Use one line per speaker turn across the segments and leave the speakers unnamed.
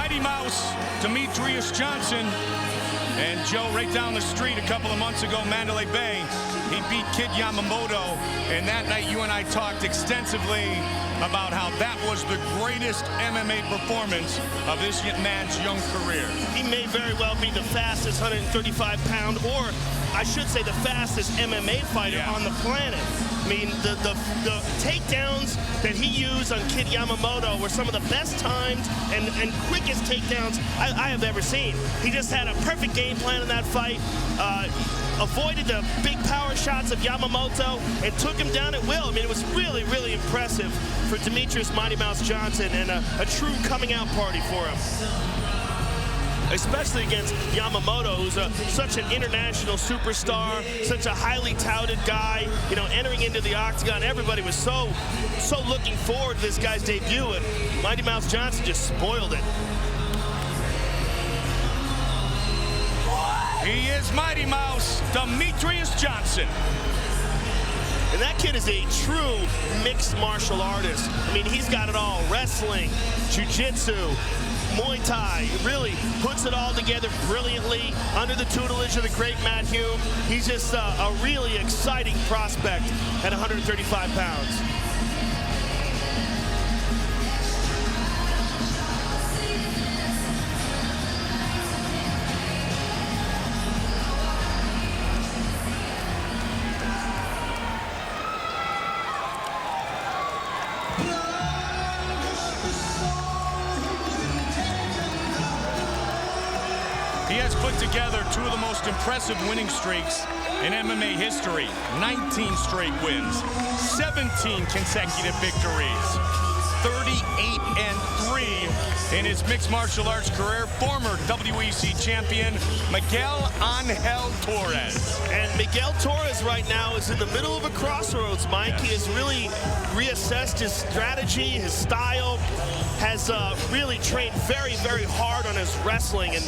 Mighty Mouse, Demetrious Johnson. And Joe, right down the street a couple of months ago, Mandalay Bay, he beat Kid Yamamoto. And that night, you and I talked extensively about how that was the greatest MMA performance of this man's young career.
He may very well be the fastest 135-pound, or I should say the fastest MMA fighter on the planet. I mean, the takedowns that he used on Kid Yamamoto were some of the best timed and quickest takedowns I have ever seen. He just had a perfect game plan in that fight, avoided the big power shots of Yamamoto, and took him down at will. I mean, it was really, really impressive for Demetrious Mighty Mouse Johnson, and a true coming out party for him. Especially against Yamamoto, who's such an international superstar, such a highly touted guy. You know, entering into the octagon, everybody was so looking forward to this guy's debut, and Mighty Mouse Johnson just spoiled it.
He is Mighty Mouse, Demetrious Johnson.
And that kid is a true mixed martial artist. I mean, he's got it all: wrestling, jiu-jitsu, Muay Thai. Really puts it all together brilliantly under the tutelage of the great Matt Hume. He's just a really exciting prospect at 135 pounds.
He has put together two of the most impressive winning streaks in MMA history. 19 straight wins, 17 consecutive victories, 38-3 in his mixed martial arts career. Former WEC champion Miguel Angel Torres.
And Miguel Torres right now is in the middle of a crossroads, Mike. Yes. He has really reassessed his strategy, his style, has really trained very, very hard on his wrestling, and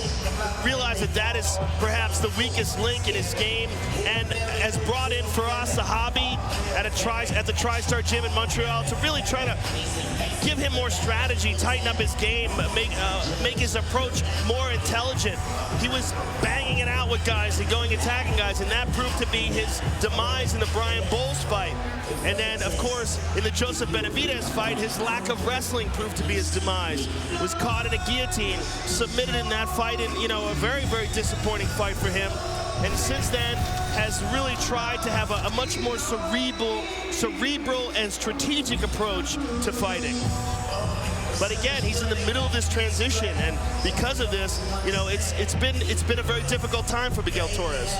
realized that that is perhaps the weakest link in his game, and has brought in Faraz Sahabi at the TriStar Gym in Montreal to really try to give him more strategy, tighten up his game, make his approach more intelligent. He was banging it out with guys and attacking guys, and that proved to be his demise in the Brian Bowles fight. And then, of course, in the Joseph Benavidez fight, his lack of wrestling proved to be his demise. Was caught in a guillotine, submitted in that fight, and, you know, a very, very disappointing fight for him. And since then, has really tried to have a much more cerebral and strategic approach to fighting. But again, he's in the middle of this transition, and because of this, you know, it's been a very difficult time for Miguel Torres.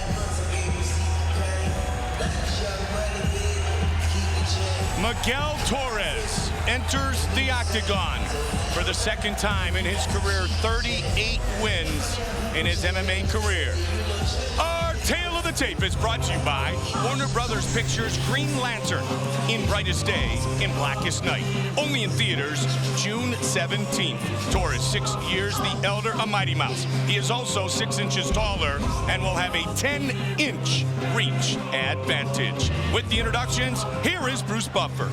Miguel Torres enters the octagon for the second time in his career. 38 wins in his MMA career. Our tale of the tape is brought to you by Warner Brothers Pictures' Green Lantern, in brightest day, in blackest night. Only in theaters June 17th. Torres, 6 years the elder of Mighty Mouse. He is also 6 inches taller and will have a 10-inch reach advantage. With the introductions, here is Bruce Buffer.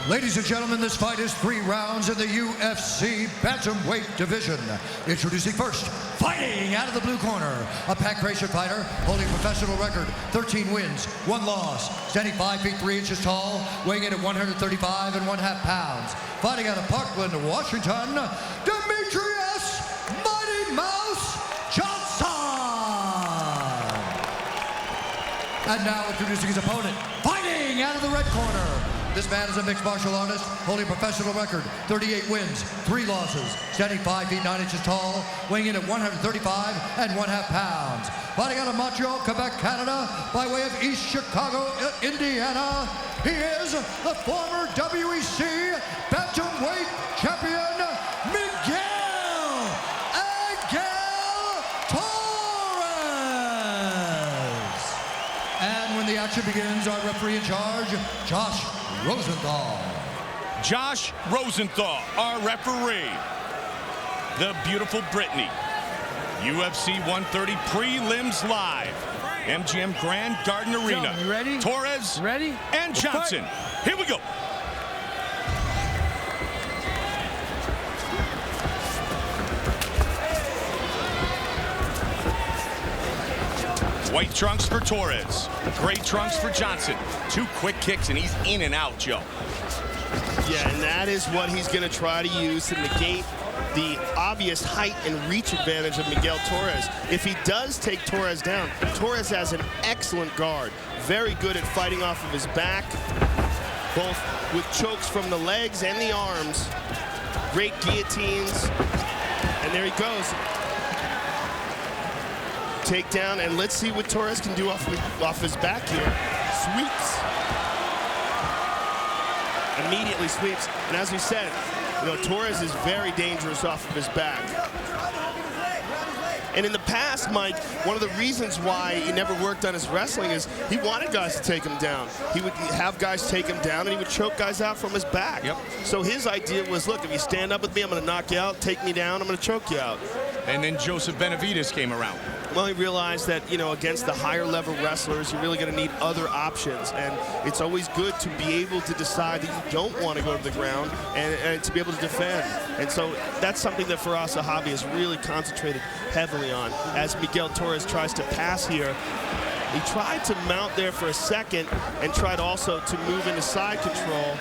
Ladies and gentlemen, this fight is 3 rounds in the UFC bantamweight division. Introducing first, fighting out of the blue corner, a pack-ration fighter holding professional record, 13 wins, 1 loss, standing 5 feet 3 inches tall, weighing in at 135.5 pounds. Fighting out of Parkland, Washington, Demetrious Mighty Mouse Johnson. And now introducing his opponent, fighting out of the red corner. This man is a mixed martial artist, holding a professional record, 38 wins, 3 losses, standing 5 feet 9 inches tall, weighing in at 135.5 pounds. Fighting out of Montreal, Quebec, Canada, by way of East Chicago, Indiana, he is the former WEC bantamweight champion, Miguel Angel Torres. And when the action begins, our referee in charge, Josh Rosenthal.
Josh Rosenthal, our referee. The beautiful Brittany. UFC 130 prelims live. MGM Grand Garden Arena.
You ready?
Torres
ready?
And Johnson. Here we go. White trunks for Torres. Gray trunks for Johnson. 2 quick kicks, and he's in and out, Joe.
Yeah, and that is what he's going to try to use to negate the obvious height and reach advantage of Miguel Torres. If he does take Torres down, Torres has an excellent guard. Very good at fighting off of his back, both with chokes from the legs and the arms. Great guillotines. And there he goes. Takedown, and let's see what Torres can do off his back here. Sweeps. Immediately sweeps. And as we said, you know, Torres is very dangerous off of his back. And in the past, Mike, one of the reasons why he never worked on his wrestling is he wanted guys to take him down. He would have guys take him down, and he would choke guys out from his back. Yep. So his idea was, look, if you stand up with me, I'm going to knock you out. Take me down, I'm going to choke you out.
And then Joseph Benavidez came around.
Well, he realized that, you know, against the higher level wrestlers, you're really going to need other options. And it's always good to be able to decide that you don't want to go to the ground and to be able to defend. And so that's something that Firas Zahabi has really concentrated heavily on. As Miguel Torres tries to pass here, he tried to mount there for a second and tried also to move into side control.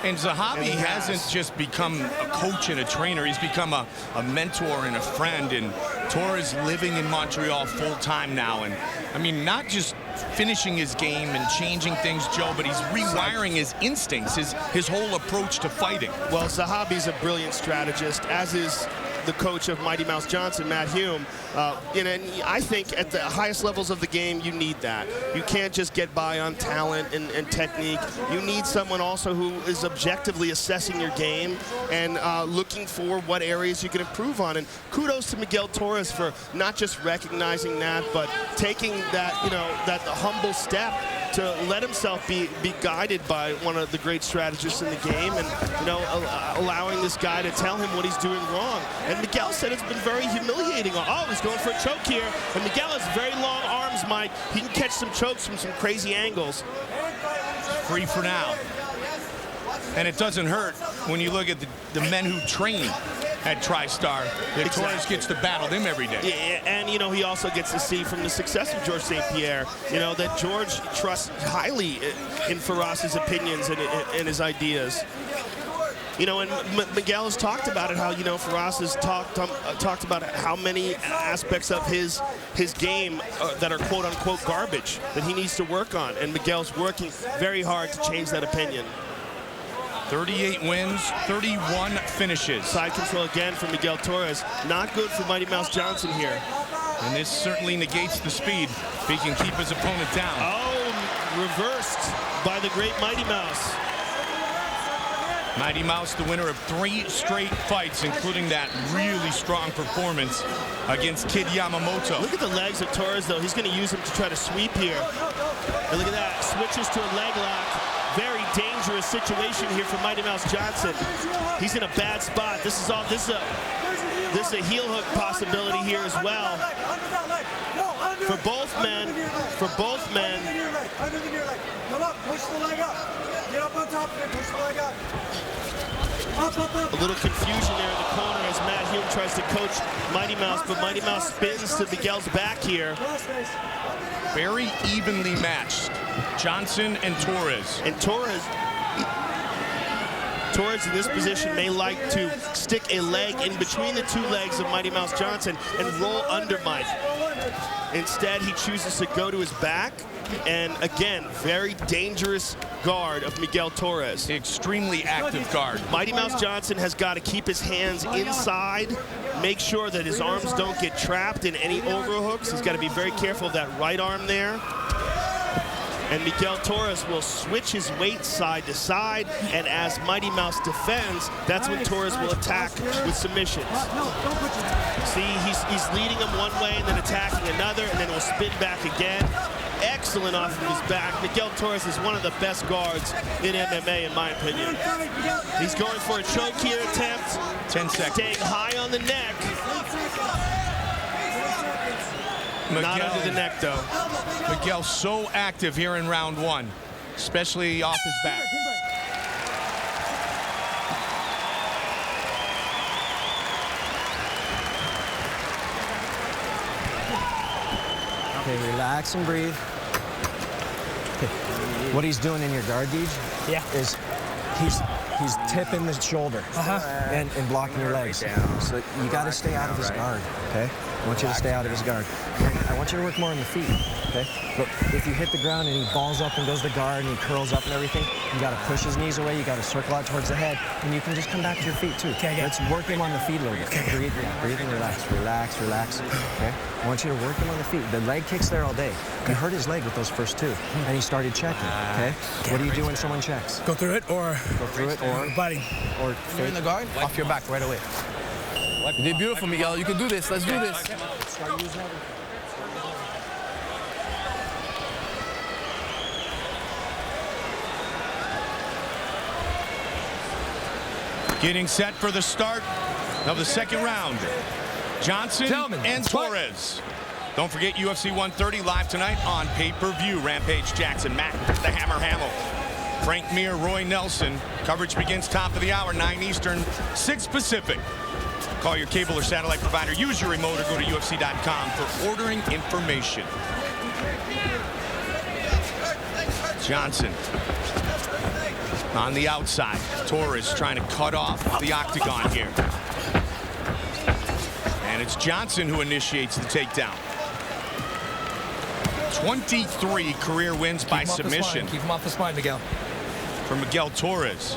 And Zahabi hasn't just become a coach and a trainer. He's become a mentor and a friend. And Torres living in Montreal full-time now. And, I mean, not just finishing his game and changing things, Joe, but he's rewiring his instincts, his whole approach to fighting.
Well, Zahabi's a brilliant strategist, as is the coach of Mighty Mouse Johnson, Matt Hume. And I think at the highest levels of the game, you need that. You can't just get by on talent and technique. You need someone also who is objectively assessing your game and looking for what areas you can improve on. And kudos to Miguel Torres for not just recognizing that, but taking that, you know, that humble step to let himself be guided by one of the great strategists in the game, and, you know, allowing this guy to tell him what he's doing wrong. And Miguel said it's been very humiliating. Oh, he's going for a choke here. And Miguel has very long arms, Mike. He can catch some chokes from some crazy angles.
Free for now. And it doesn't hurt when you look at the men who train at TriStar. Torres gets to battle them every day.
Yeah, and, you know, he also gets to see from the success of George St. Pierre, you know, that George trusts highly in Firas's opinions and his ideas. You know, and Miguel has talked about it, how, you know, Firas has talked about how many aspects of his game that are quote-unquote garbage that he needs to work on. And Miguel's working very hard to change that opinion.
38 wins, 31 finishes.
Side control again for Miguel Torres. Not good for Mighty Mouse Johnson here.
And this certainly negates the speed if he can keep his opponent down.
Oh, reversed by the great Mighty Mouse.
Mighty Mouse, the winner of 3 straight fights, including that really strong performance against Kid Yamamoto.
Look at the legs of Torres, though. He's going to use them to try to sweep here. And look at that. Switches to a leg lock. Very dangerous situation here for Mighty Mouse Johnson. He's in a bad spot. This is a heel hook possibility here as well. For both men.
Under the near leg. Come up, push the leg up. Get up on top of it, push the leg up. Up.
A little confusion there in the corner as Matt Hume tries to coach Mighty Mouse, but Mighty Mouse spins to Miguel's back here.
Very evenly matched, Johnson and Torres.
And Torres in this position may like to stick a leg in between the 2 legs of Mighty Mouse Johnson and roll under Mike. Instead, he chooses to go to his back. And again, very dangerous guard of Miguel Torres.
Extremely active guard.
Mighty Mouse Johnson has got to keep his hands inside, make sure that his arms don't get trapped in any overhooks. He's got to be very careful of that right arm there. And Miguel Torres will switch his weight side to side, and as Mighty Mouse defends, that's when Torres will attack with submissions. See, he's leading him one way and then attacking another, and then will spin back again. Excellent off of his back. Miguel Torres is one of the best guards in MMA, in my opinion. He's going for a choke here attempt.
10 seconds.
Staying high on the neck.
Miguel,
not under the neck, though.
Miguel so active here in round 1, especially off his back.
Okay, relax. Relax and breathe. Okay. What he's doing in your guard, Deej, is he's tipping the shoulder and blocking your legs. So you got to stay out of his guard, okay? I want you to stay out of his guard. I want you to work more on the feet, okay? But if you hit the ground and he balls up and goes to guard and he curls up and everything, you got to push his knees away, you got to circle out towards the head, and you can just come back to your feet too. Let's work him on the feet a little bit. Breathe, breathe and relax, relax, relax, okay? I want you to work him on the feet. The leg kicks there all day. You hurt his leg with those first two, and he started checking, okay? What do you do when someone checks?
Go through it or?
Go through it or?
Biting.
Or
you're in the guard, off your back right away. You did beautiful, Miguel. You can do this. Let's do this.
Getting set for the start of the second round. Johnson and Torres. Don't forget UFC 130 live tonight on pay-per-view. Rampage Jackson, Matt the Hammer Hamill, Frank Mir, Roy Nelson. Coverage begins top of the hour, 9 Eastern, 6 Pacific. Call your cable or satellite provider. Use your remote or go to UFC.com for ordering information. Johnson on the outside. Torres trying to cut off the octagon here. And it's Johnson who initiates the takedown. 23 career wins by submission.
Keep him off the spine, Miguel.
For Miguel Torres.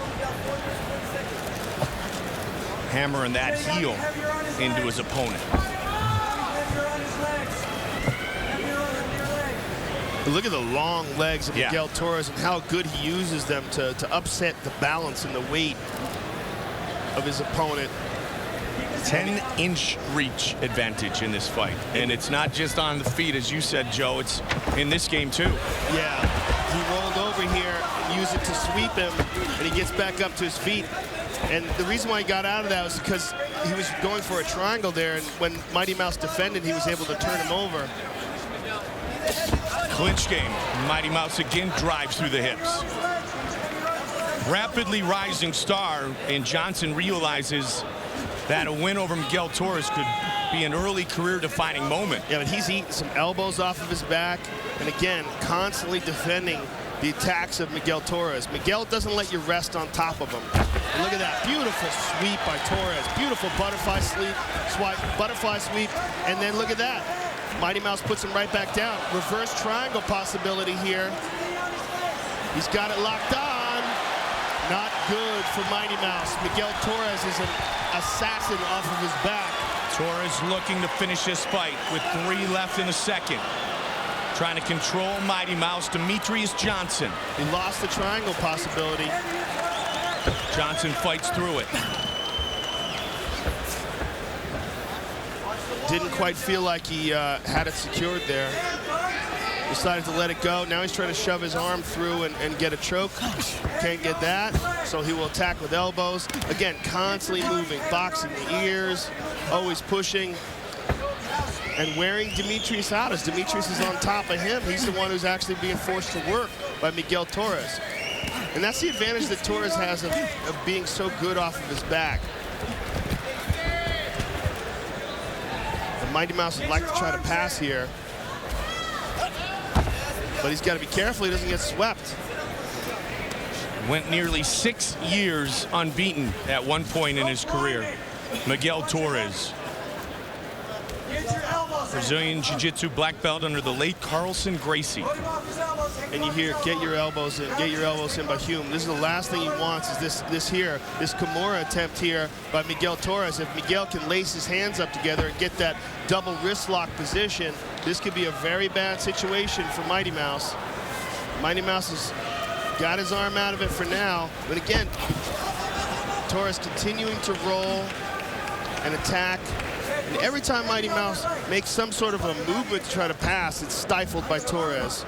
Hammering that heel into his opponent.
Look at the long legs of Miguel Torres and how good he uses them to upset the balance and the weight of his opponent.
10-inch reach advantage in this fight. And it's not just on the feet, as you said, Joe. It's in this game, too.
Yeah. He rolled over here and used it to sweep him, and he gets back up to his feet. And the reason why he got out of that was because he was going for a triangle there, and when Mighty Mouse defended, he was able to turn him over.
Clinch game. Mighty Mouse again drives through the hips. Rapidly rising star, and Johnson realizes that a win over Miguel Torres could be an early career-defining moment.
Yeah, but he's eating some elbows off of his back, and again, constantly defending the attacks of Miguel Torres. Miguel doesn't let you rest on top of him. And look at that beautiful sweep by Torres. Beautiful butterfly sweep, and then look at that. Mighty Mouse puts him right back down. Reverse triangle possibility here. He's got it locked on. Not good for Mighty Mouse. Miguel Torres is an assassin off of his back.
Torres looking to finish this fight with 3 left in the second. Trying to control Mighty Mouse, Demetrious Johnson.
He lost the triangle possibility.
Johnson fights through it.
Didn't quite feel like he had it secured there. Decided to let it go. Now he's trying to shove his arm through and get a choke. Can't get that, so he will attack with elbows. Again, constantly moving, boxing the ears, always pushing, and wearing Demetrious out. As Demetrious is on top of him, he's the one who's actually being forced to work by Miguel Torres. And that's the advantage that Torres has of being so good off of his back. The Mighty Mouse would like to try to pass here, but he's got to be careful he doesn't get swept.
Went nearly 6 years unbeaten at one point in his career. Miguel Torres. Brazilian Jiu-Jitsu black belt under the late Carlson Gracie.
And you hear, get your elbows in by Hume. This is the last thing he wants, is this Kimura attempt here by Miguel Torres. If Miguel can lace his hands up together and get that double wrist lock position, this could be a very bad situation for Mighty Mouse. Mighty Mouse has got his arm out of it for now, but again, Torres continuing to roll and attack. And every time Mighty Mouse makes some sort of a movement to try to pass, it's stifled by Torres.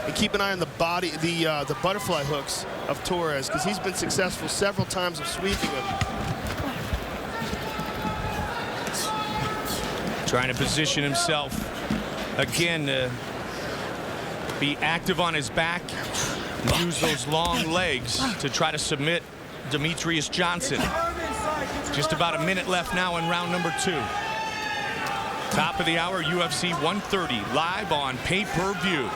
And keep an eye on the body, the butterfly hooks of Torres, because he's been successful several times of sweeping him.
Trying to position himself again, be active on his back, use those long legs to try to submit Demetrious Johnson. Just about a minute left now in round number 2. Top of the hour, UFC 130, live on pay-per-view.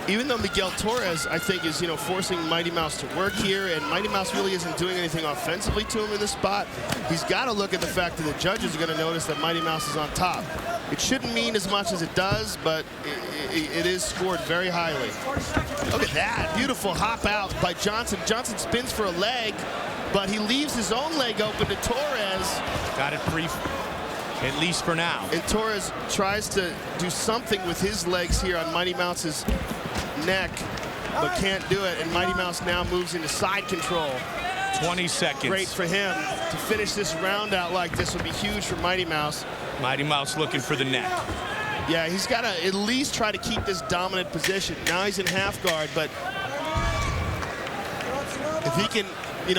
Even though Miguel Torres, I think, is, forcing Mighty Mouse to work here, and Mighty Mouse really isn't doing anything offensively to him in this spot, he's got to look at the fact that the judges are going to notice that Mighty Mouse is on top. It shouldn't mean as much as it does, but it is scored very highly. Look at that. Beautiful hop out by Johnson. Johnson spins for a leg, but he leaves his own leg open to Torres.
Got it free, at least for now.
And Torres tries to do something with his legs here on Mighty Mouse's neck, but can't do it. And Mighty Mouse now moves into side control.
20 seconds.
Great for him. To finish this round out like this would be huge for Mighty Mouse.
Mighty Mouse looking for the neck.
Yeah, he's got to at least try to keep this dominant position. Now he's in half guard, but if he can,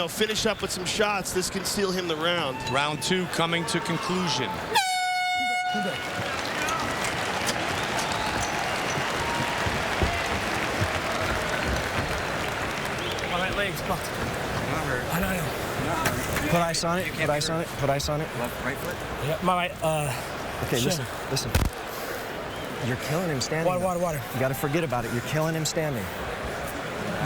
finish up with some shots, this can seal him the round.
Round 2 coming to conclusion.
My legs, come on. I know.
Put ice on it. Put ice on it. Put ice on it.
Left, right foot?
Yeah, my right,
Okay,
shit.
listen. You're killing him standing.
Water.
You got to forget about it. You're killing him standing.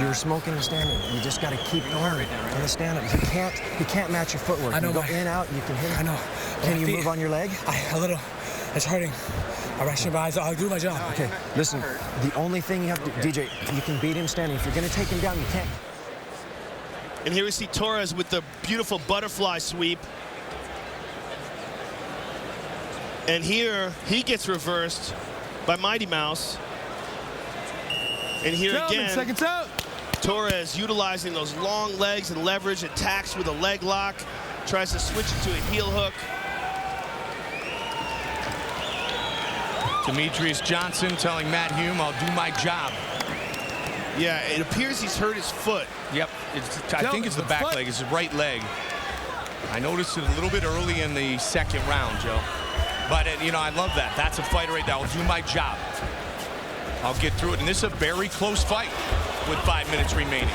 You're smoking him standing. You just got to keep going on the stand-up. He can't match your footwork.
I know.
You go in, out, you can hit him.
I know.
Can you move on your leg?
A little. It's hurting. I'll do my job.
Okay, listen. The only thing you have to, DJ, you can beat him standing. If you're going to take him down, you can't.
And here we see Torres with the beautiful butterfly sweep. And here he gets reversed by Mighty Mouse. And here again,
seconds out.
Torres utilizing those long legs and leverage, attacks with a leg lock, tries to switch it to a heel hook.
Demetrious Johnson telling Matt Hume, I'll do my job.
Yeah, it appears he's hurt his foot.
Yep, I think it's the back leg, it's the right leg. I noticed it a little bit early in the second round, Joe. But, I love that. That's a fighter right there. I'll do my job. I'll get through it. And this is a very close fight with 5 minutes remaining.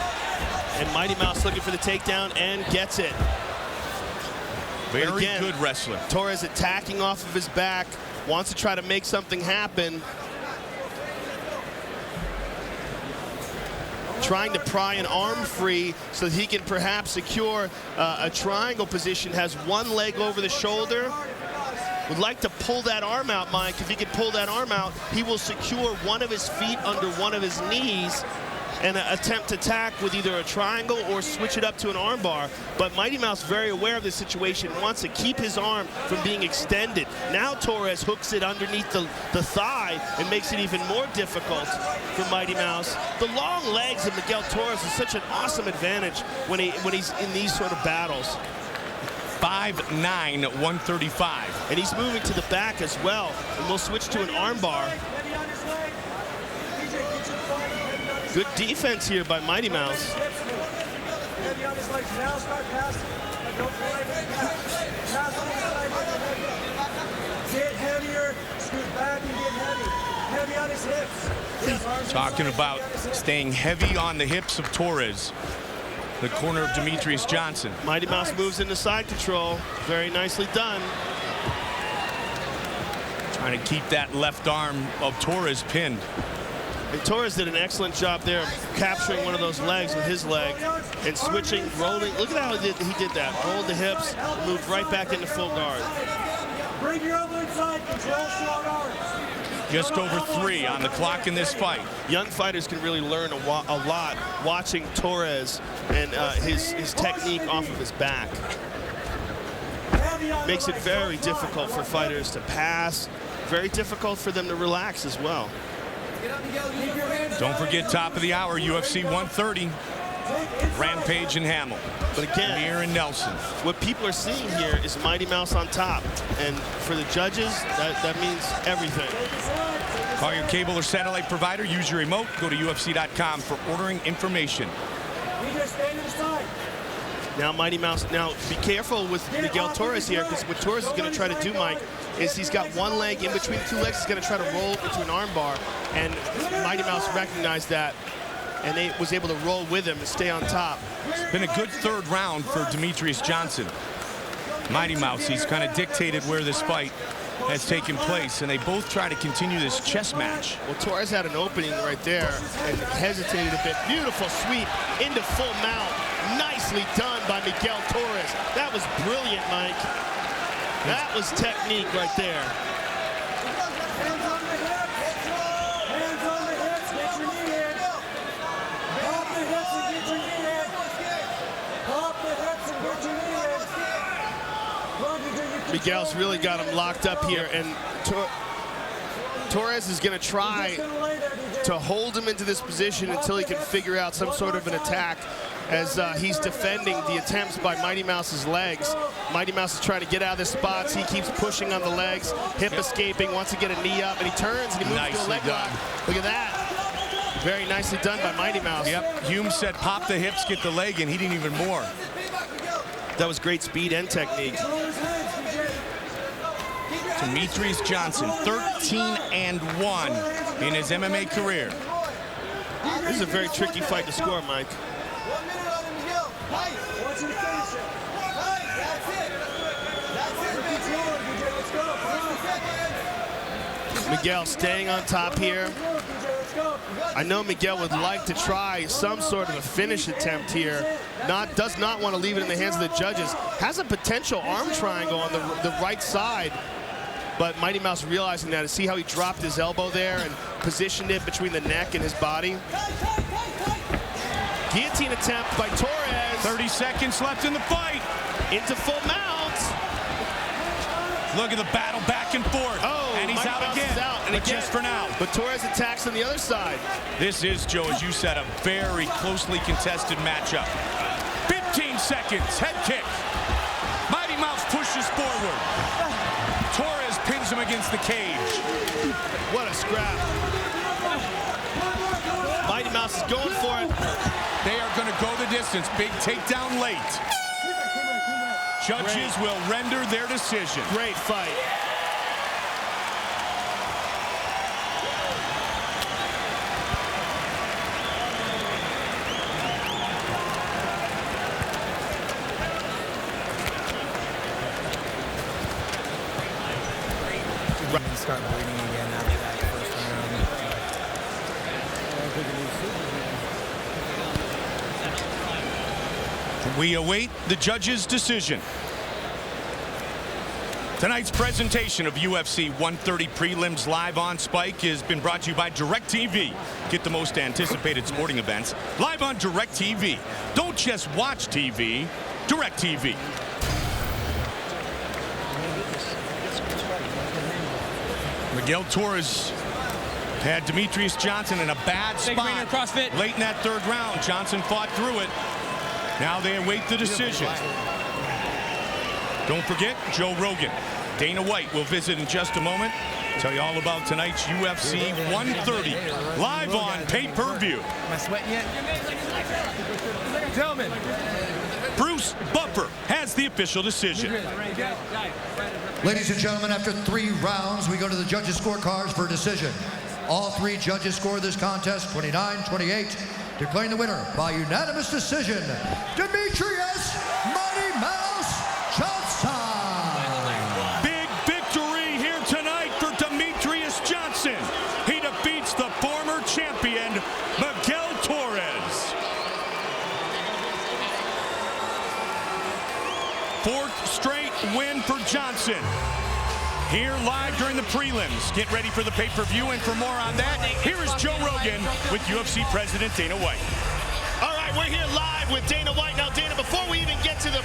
And Mighty Mouse looking for the takedown and gets it.
Very good wrestler.
Torres attacking off of his back, wants to try to make something happen. Trying to pry an arm free so that he can perhaps secure a triangle position. Has one leg over the shoulder. Would like to pull that arm out, Mike. If he can pull that arm out, he will secure one of his feet under one of his knees and attempt to attack with either a triangle or switch it up to an arm bar. But Mighty Mouse, very aware of the situation, wants to keep his arm from being extended. Now Torres hooks it underneath the thigh and makes it even more difficult for Mighty Mouse. The long legs of Miguel Torres is such an awesome advantage when he's in these sort of battles.
5'9", 135.
And he's moving to the back as well. And we'll switch to an arm bar. Good defense here by Mighty Mouse.
Get heavier, scoot back and get heavy. Heavy on his hips.
Talking about staying heavy on the hips of Torres. The corner of Demetrious Johnson.
Mighty Mouse moves into side control. Very nicely done.
Trying to keep that left arm of Torres pinned.
And Torres did an excellent job there of capturing one of those legs with his leg and switching, rolling. Look at how he did that. Rolled the hips, moved right back into full guard.
Bring your elbow inside, control strong arms.
Just over 3 on the clock in this fight.
Young fighters can really learn a lot watching Torres and his technique off of his back. Makes it very difficult for fighters to pass, very difficult for them to relax as well.
Don't forget, top of the hour, UFC 130. Rampage and Hamill.
But again,
Amir and Nelson.
What people are seeing here is Mighty Mouse on top. And for the judges, that means everything.
Call your cable or satellite provider. Use your remote. Go to UFC.com for ordering information.
Now Mighty Mouse, now be careful with Miguel Torres here, because what Torres is going to try to do, Mike, is he's got one leg in between two legs. He's going to try to roll into an arm bar. And Mighty Mouse recognized that and they was able to roll with him and stay on top.
It's been a good third round for Demetrious Johnson. Mighty Mouse, he's kind of dictated where this fight has taken place, and they both try to continue this chess match.
Well, Torres had an opening right there and hesitated a bit. Beautiful sweep into full mount. Nicely done by Miguel Torres. That was brilliant, Mike. That was technique right there.
Hands on the hips. Hands on the hips. Get your knee in. Pop the hips and get your knee in. Pop the hips and get your knee in.
Miguel's really got him locked up here, and Torres is going to try to hold him into this position until he can figure out some sort of an attack as he's defending the attempts by Mighty Mouse's legs. Mighty Mouse is trying to get out of the spots. He keeps pushing on the legs, hip escaping, wants to get a knee up, and he turns and he moves to a leg lock. Look at that. Very nicely done by Mighty Mouse.
Yep, Hume said pop the hips, get the leg, and he didn't even more.
That was great speed and technique.
Demetrious Johnson, 13-1 in his MMA career.
This is a very tricky fight to score, Mike.
1 minute on him, Miguel. Watch him finish it. That's it. Let's go.
Miguel staying on top here. I know Miguel would like to try some sort of a finish attempt here. Does not want to leave it in the hands of the judges. Has a potential arm triangle on the right side. But Mighty Mouse realizing that, to see how he dropped his elbow there and positioned it between the neck and his body. Guillotine attempt by Torres.
30 seconds left in the fight.
Into full mount.
Look at the battle back and forth.
Oh,
and he's
Mighty
out
Mouse
again.
is out, and
but
again,
just for now.
But Torres attacks on the other side.
This is, Joe, as you said, a very closely contested matchup. 15 seconds, head kick. Mighty Mouse pushes forward. Torres pins him against the cage.
What a scrap. Mighty Mouse is going for it.
They are going to go the distance. Big takedown late. Judges will render their decision.
Great fight.
Start bleeding again after that first round.
We await the judge's decision. Tonight's presentation of UFC 130 prelims live on Spike has been brought to you by DirecTV. Get the most anticipated sporting events live on DirecTV. Don't just watch TV, DirecTV. Miguel Torres had Demetrious Johnson in a bad spot late in that third round. Johnson fought through it. Now they await the decision. Don't forget, Joe Rogan. Dana White will visit in just a moment. Tell you all about tonight's UFC 130 live on pay-per-view.
Am I sweating yet? Gentlemen.
Bruce Buffer has the official decision.
Ladies and gentlemen, after 3 rounds, we go to the judges' scorecards for a decision. All 3 judges score this contest 29-28, declaring the winner by unanimous decision, Demetrious Mighty Mouse Johnson.
Big victory here tonight for Demetrious Johnson. He defeats the former champion, Miguel Torres. 4th straight win for Johnson. Here live during the prelims. Get ready for the pay-per-view, and for more on that, here is Joe Rogan with UFC President Dana White.
All right, we're here live with Dana White. Now, Dana, before we even get to the